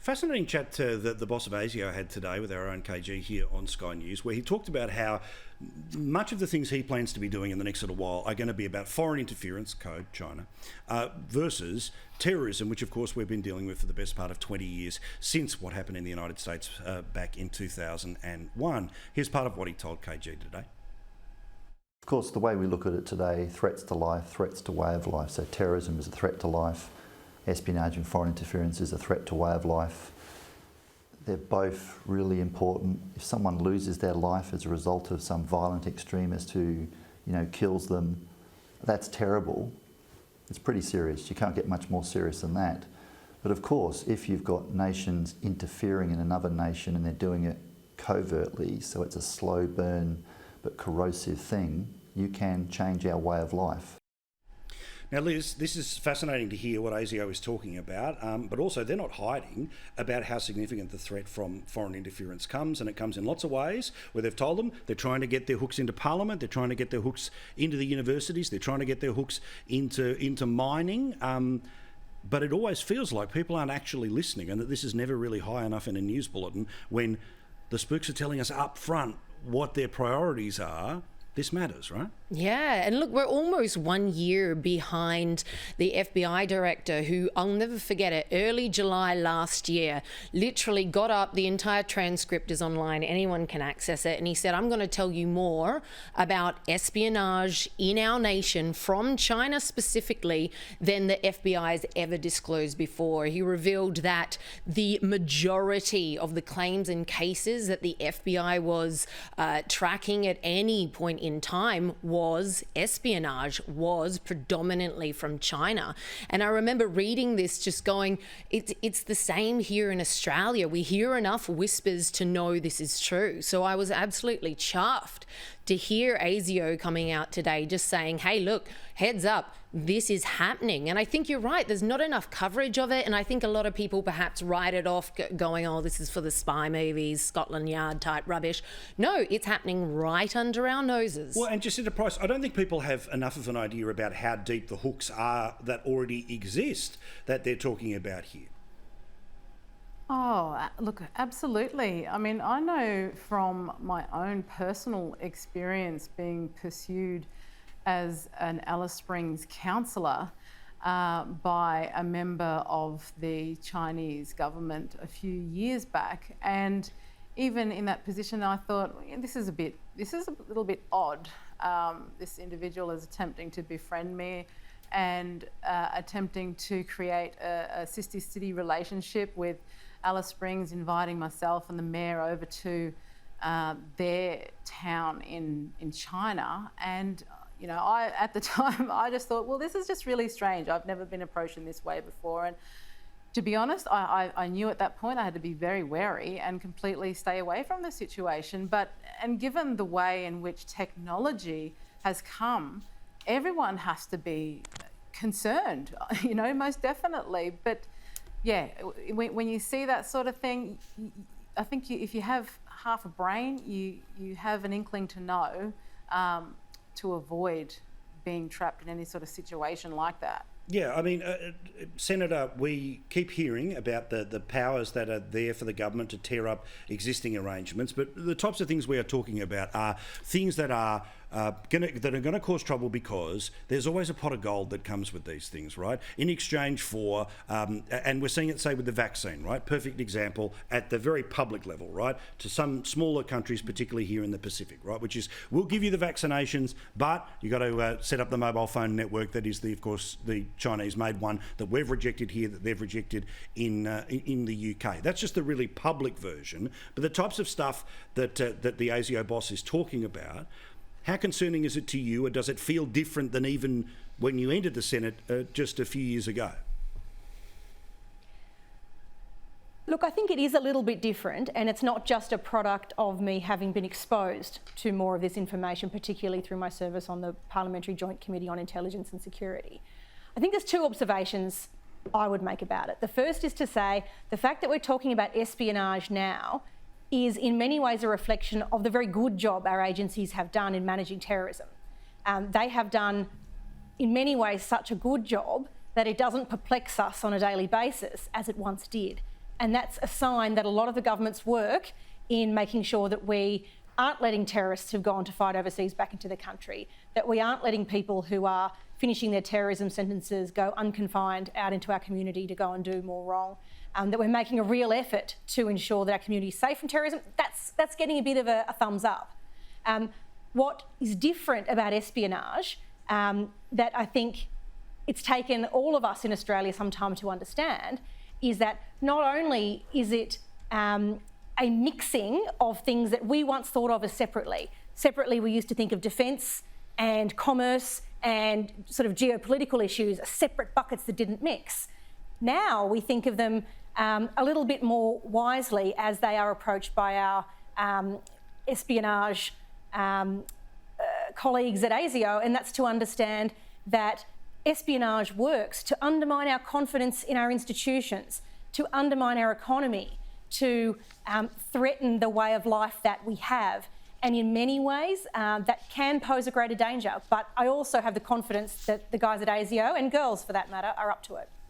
Fascinating chat that the boss of ASIO had today with our own KG here on Sky News, where he talked about how much of the things he plans to be doing in the next little while are going to be about foreign interference, code China, versus terrorism, which of course we've been dealing with for the best part of 20 years since what happened in the United States back in 2001. Here's part of what he told KG today. Of course, the way we look at it today, threats to life, threats to way of life. So terrorism is a threat to life. Espionage and foreign interference is a threat to way of life. They're both really important. If someone loses their life as a result of some violent extremist who, kills them, that's terrible. It's pretty serious. You can't get much more serious than that. But of course, if you've got nations interfering in another nation and they're doing it covertly, so it's a slow burn but corrosive thing, you can change our way of life. Now, Liz, this is fascinating to hear what ASIO is talking about, but also they're not hiding about how significant the threat from foreign interference comes, and it comes in lots of ways, where they've told them they're trying to get their hooks into Parliament, they're trying to get their hooks into the universities, they're trying to get their hooks into mining, but it always feels like people aren't actually listening, and that this is never really high enough in a news bulletin when the spooks are telling us up front what their priorities are. This matters, right? Yeah, and look, we're almost 1 year behind the FBI director who, I'll never forget it, early July last year, literally got up, the entire transcript is online, anyone can access it, and he said, I'm going to tell you more about espionage in our nation from China specifically than the FBI has ever disclosed before. He revealed that the majority of the claims and cases that the FBI was tracking at any point in time was espionage, was predominantly from China. And I remember reading this just going, it's the same here in Australia. We hear enough whispers to know this is true. So I was absolutely chuffed to hear ASIO coming out today just saying, hey, look, heads up, this is happening. And I think you're right, there's not enough coverage of it. And I think a lot of people perhaps write it off going, oh, this is for the spy movies, Scotland Yard type rubbish. No, it's happening right under our noses. Well, and Jacinta Price, I don't think people have enough of an idea about how deep the hooks are that already exist that they're talking about here. Oh, look, absolutely. I mean, I know from my own personal experience being pursued as an Alice Springs counsellor by a member of the Chinese government a few years back. And even in that position, I thought, this is a little bit odd. This individual is attempting to befriend me and attempting to create a sister city relationship with Alice Springs, inviting myself and the mayor over to their town in China. And, at the time, I just thought, well, this is just really strange. I've never been approached in this way before. And to be honest, I knew at that point I had to be very wary and completely stay away from the situation. And given the way in which technology has come, everyone has to be concerned, most definitely. But yeah, when you see that sort of thing, I think if you have half a brain, you have an inkling to know to avoid being trapped in any sort of situation like that. Yeah, I mean, Senator, we keep hearing about the powers that are there for the government to tear up existing arrangements, but the types of things we are talking about are things that are going to cause trouble because there's always a pot of gold that comes with these things, right? In exchange for, and we're seeing it, say, with the vaccine, right? Perfect example at the very public level, right? To some smaller countries, particularly here in the Pacific, right? Which is, we'll give you the vaccinations, but you've got to set up the mobile phone network that is, of course, the Chinese-made one that we've rejected here, that they've rejected in the UK. That's just the really public version. But the types of stuff that the ASIO boss is talking about, how concerning is it to you, or does it feel different than even when you entered the Senate just a few years ago? Look, I think it is a little bit different, and it's not just a product of me having been exposed to more of this information, particularly through my service on the Parliamentary Joint Committee on Intelligence and Security. I think there's two observations I would make about it. The first is to say the fact that we're talking about espionage now is in many ways a reflection of the very good job our agencies have done in managing terrorism. They have done, in many ways, such a good job that it doesn't perplex us on a daily basis as it once did. And that's a sign that a lot of the government's work in making sure that we aren't letting terrorists who've gone to fight overseas back into the country, that we aren't letting people who are finishing their terrorism sentences go unconfined out into our community to go and do more wrong, that we're making a real effort to ensure that our community is safe from terrorism. That's getting a bit of a thumbs up. What is different about espionage that I think it's taken all of us in Australia some time to understand is that not only is it a mixing of things that we once thought of as separately. Separately, we used to think of defence and commerce and sort of geopolitical issues as separate buckets that didn't mix. Now we think of them a little bit more wisely as they are approached by our espionage colleagues at ASIO, and that's to understand that espionage works to undermine our confidence in our institutions, to undermine our economy, to threaten the way of life that we have. And in many ways, that can pose a greater danger. But I also have the confidence that the guys at ASIO, and girls for that matter, are up to it.